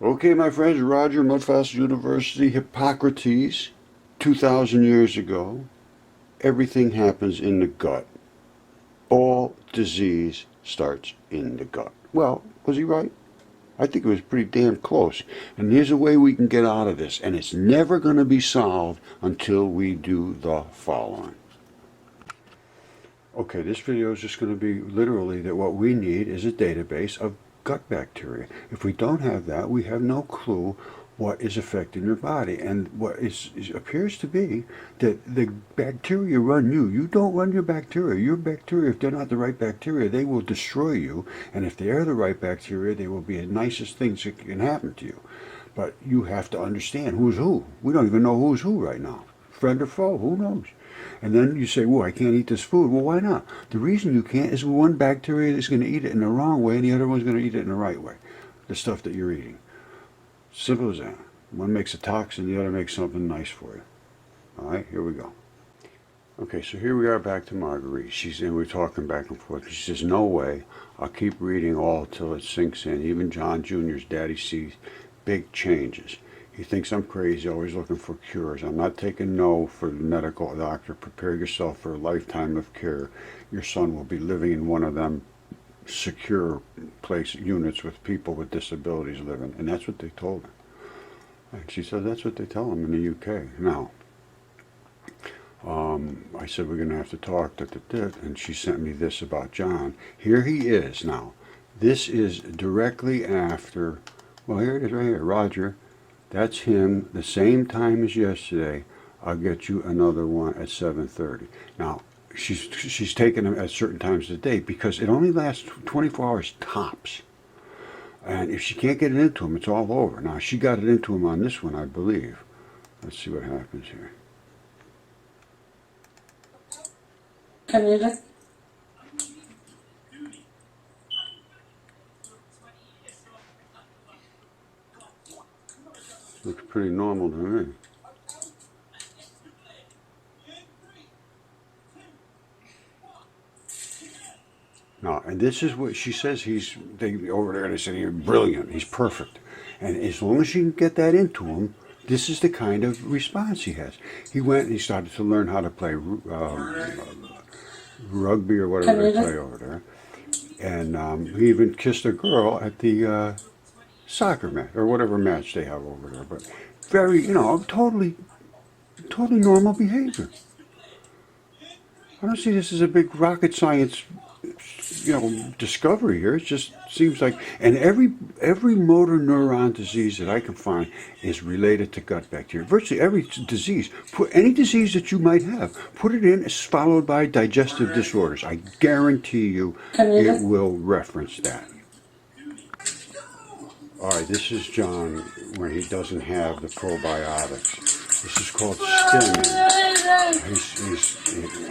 Okay, my friends, Roger, Mudfast University, Hippocrates, 2,000 years ago, everything happens in the gut. All disease starts in the gut. Well, was he right? I think it was pretty damn close. And here's a way we can get out of this, and it's never going to be solved until we do the following. Okay, this video is just going to be literally that what we need is a database of gut bacteria. If we don't have that, we have no clue what is affecting your body. And what appears to be that the bacteria run you. You don't run your bacteria. Your bacteria, if they're not the right bacteria, they will destroy you. And if they are the right bacteria, they will be the nicest things that can happen to you. But you have to understand who's who. We don't even know who's who right now. Friend or foe, who knows? And then you say, well, I can't eat this food. Well, why not? The reason you can't is one bacteria is going to eat it in the wrong way and the other one's going to eat it in the right way. The stuff that you're eating. Simple as that. One makes a toxin, the other makes something nice for you. All right, here we go. Okay, so here we are back to Marguerite. We're talking back and forth. She says, no way. I'll keep reading all till it sinks in. Even John Jr.'s daddy sees big changes. He thinks I'm crazy, always looking for cures. I'm not taking no for the medical doctor. Prepare yourself for a lifetime of care. Your son will be living in one of them secure units with people with disabilities living. And that's what they told her. And she said that's what they tell them in the UK. Now, I said we're going to have to talk, and she sent me this about John. Here he is now. This is directly after, well, here it is right here, Roger. That's him, the same time as yesterday. I'll get you another one at 7:30. Now, she's taking them at certain times of the day because it only lasts 24 hours tops. And if she can't get it into him, it's all over. Now, she got it into him on this one, I believe. Let's see what happens here. Can you just... Looks pretty normal to me. Now, and this is what she says they over there, they say he's brilliant, he's perfect. And as long as you can get that into him, this is the kind of response he has. He went and he started to learn how to play rugby or whatever they play over there. And he even kissed a girl at the soccer match or whatever match they have over there. But very, totally normal behavior. I don't see this as a big rocket science, discovery here. It just seems like, and every motor neuron disease that I can find is related to gut bacteria. Virtually every disease, put any disease that you might have, put it in, is followed by digestive disorders. I guarantee you it will reference that. All right, this is John when he doesn't have the probiotics. This is called stimming.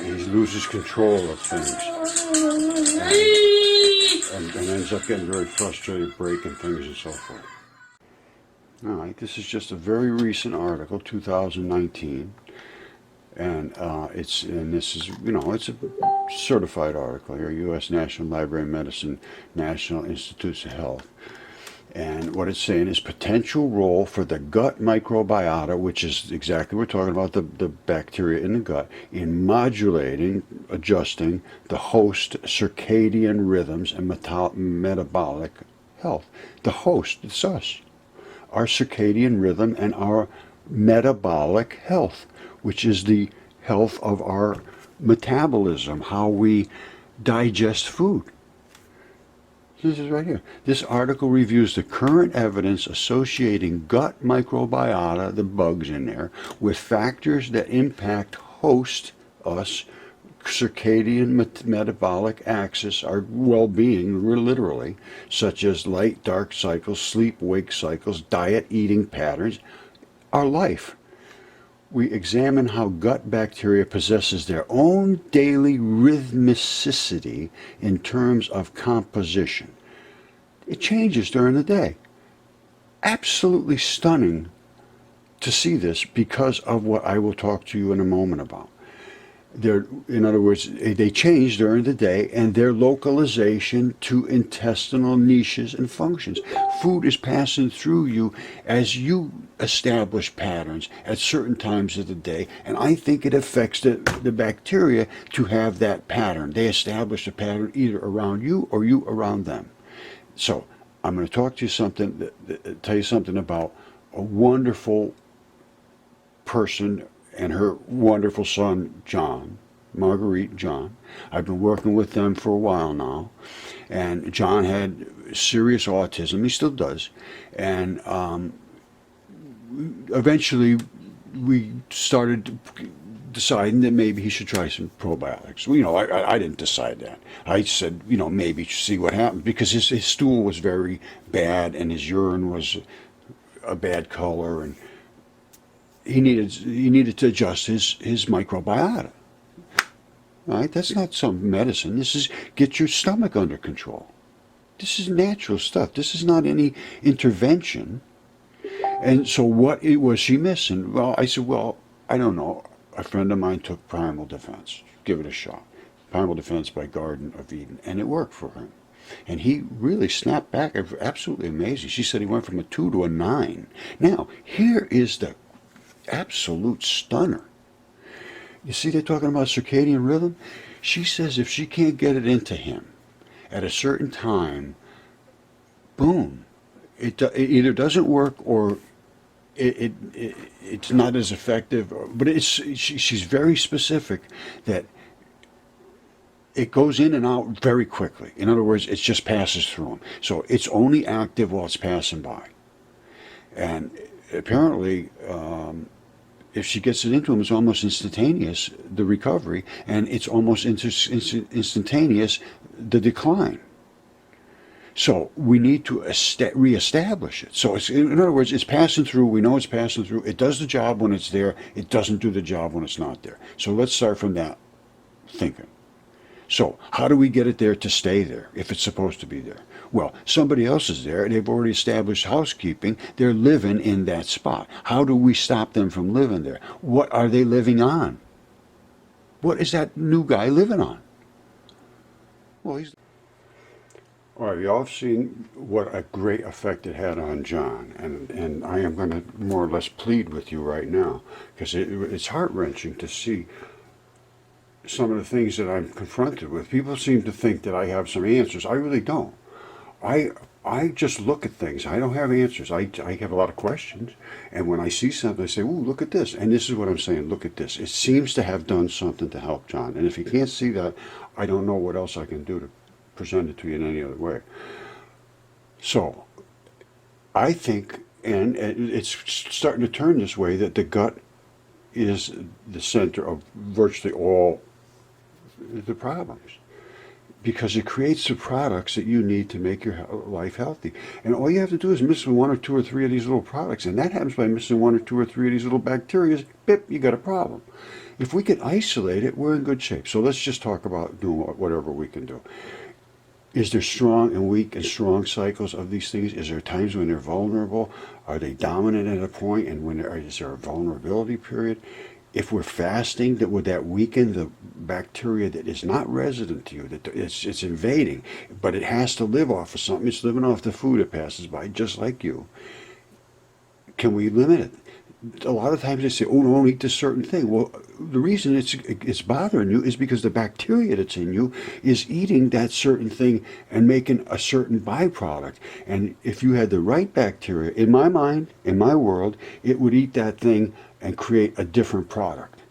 He loses control of things and ends up getting very frustrated, breaking things and so forth. All right, this is just a very recent article, 2019, and it's a certified article here, U.S. National Library of Medicine, National Institutes of Health. And what it's saying is potential role for the gut microbiota, which is exactly what we're talking about, the bacteria in the gut, in modulating, adjusting the host circadian rhythms and metabolic health. The host, it's us, our circadian rhythm and our metabolic health, which is the health of our metabolism, how we digest food. This is right here. This article reviews the current evidence associating gut microbiota, the bugs in there, with factors that impact host, us, circadian metabolic axis, our well-being, literally, such as light-dark cycles, sleep-wake cycles, diet, eating patterns, our life. We examine how gut bacteria possesses their own daily rhythmicity in terms of composition. It changes during the day. Absolutely stunning to see this because of what I will talk to you in a moment about. In other words, they change during the day, and their localization to intestinal niches and functions. Food is passing through you as you establish patterns at certain times of the day, and I think it affects the bacteria to have that pattern. They establish a pattern either around you or you around them. So I'm going to talk to you tell you something about a wonderful person and her wonderful son, John, Marguerite, John. I've been working with them for a while now. And John had serious autism. He still does. And eventually we started deciding that maybe he should try some probiotics. Well, I didn't decide that. I said, maybe see what happens, because his stool was very bad and his urine was a bad color, and he needed to adjust his microbiota. Right? That's not some medicine. This is get your stomach under control. This is natural stuff. This is not any intervention. And so what was she missing? Well, I said, well, I don't know. A friend of mine took Primal Defense. Give it a shot. Primal Defense by Garden of Eden. And it worked for him. And he really snapped back. Absolutely amazing. She said he went from a 2 to a 9. Now, here is the absolute stunner. You see, they're talking about circadian rhythm. She says if she can't get it into him at a certain time, boom, it either doesn't work or it's not as effective. But she's very specific that it goes in and out very quickly. In other words, it just passes through him. So it's only active while it's passing by. And apparently, if she gets it into him, it's almost instantaneous, the recovery, and it's almost instantaneous, the decline. So we need to reestablish it. So in other words, it's passing through. We know it's passing through. It does the job when it's there. It doesn't do the job when it's not there. So let's start from that thinking. So how do we get it there to stay there if it's supposed to be there? Well, somebody else is there. They've already established housekeeping. They're living in that spot. How do we stop them from living there? What are they living on? What is that new guy living on? Well, he's... All right, y'all have seen what a great effect it had on John, and I am going to more or less plead with you right now, because it's heart-wrenching to see some of the things that I'm confronted with. People seem to think that I have some answers. I really don't. I just look at things. I don't have answers. I have a lot of questions, and when I see something, I say, "Ooh, look at this." And this is what I'm saying. Look at this. It seems to have done something to help John, and if you can't see that, I don't know what else I can do to present it to you in any other way. So I think, and it's starting to turn this way, that the gut is the center of virtually all the problems, because it creates the products that you need to make your life healthy. And all you have to do is miss one or two or three of these little products, and that happens by missing one or two or three of these little bacteria. Bip, you got a problem. If we can isolate it, we're in good shape. So let's just talk about doing whatever we can do. Is there strong and weak and strong cycles of these things? Is there times when they're vulnerable? Are they dominant at a point? And is there a vulnerability period? If we're fasting, would that weaken the bacteria that is not resident to you, that it's invading, but it has to live off of something. It's living off the food it passes by, just like you. Can we limit it? A lot of times they say, "Oh, don't eat this certain thing." Well, the reason it's bothering you is because the bacteria that's in you is eating that certain thing and making a certain byproduct. And if you had the right bacteria, in my mind, in my world, it would eat that thing and create a different product.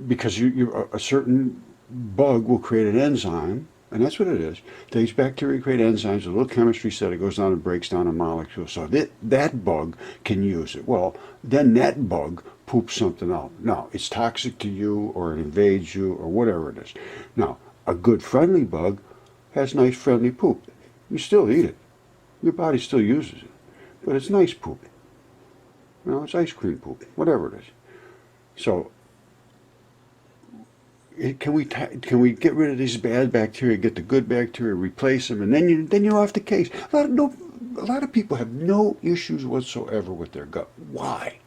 Because a certain bug will create an enzyme, and that's what it is. These bacteria create enzymes, a little chemistry set, it goes down and breaks down a molecule. So that bug can use it. Well, then that bug poops something out. Now, it's toxic to you, or it invades you, or whatever it is. Now, a good friendly bug has nice friendly poop. You still eat it. Your body still uses it. But it's nice poop. It's ice cream poop, whatever it is. So, can we get rid of these bad bacteria, get the good bacteria, replace them, and then you're off the case. A lot of people have no issues whatsoever with their gut. Why?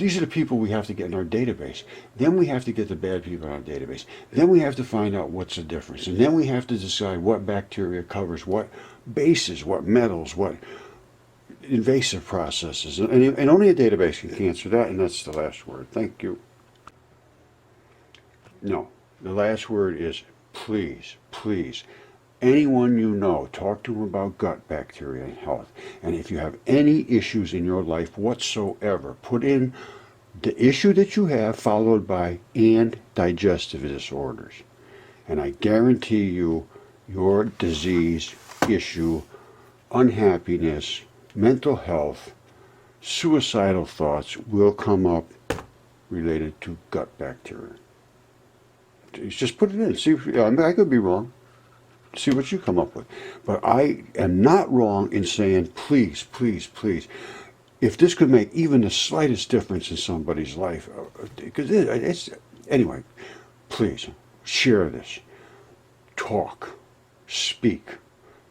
These are the people we have to get in our database. Then we have to get the bad people in our database. Then we have to find out what's the difference. And then we have to decide what bacteria covers what bases, what metals, what invasive processes. And only a database can answer that, and that's the last word. Thank you. No, the last word is please, please. Anyone you know, talk to them about gut bacteria and health. And if you have any issues in your life whatsoever, put in the issue that you have followed by and digestive disorders. And I guarantee you, your disease, issue, unhappiness, mental health, suicidal thoughts will come up related to gut bacteria. Just put it in. See, I could be wrong. See what you come up with. But I am not wrong in saying, please, please, please, if this could make even the slightest difference in somebody's life, because anyway, please, share this. Talk. Speak.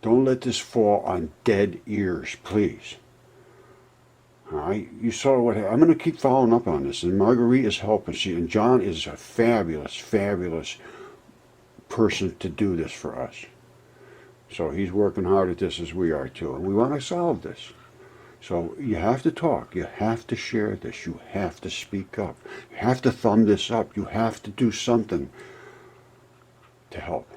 Don't let this fall on dead ears, please. All right, you saw what happened. I'm going to keep following up on this, and Marguerite is helping. And John is a fabulous, fabulous person to do this for us. So he's working hard at this as we are too, and we want to solve this. So you have to talk, you have to share this, you have to speak up, you have to thumb this up, you have to do something to help.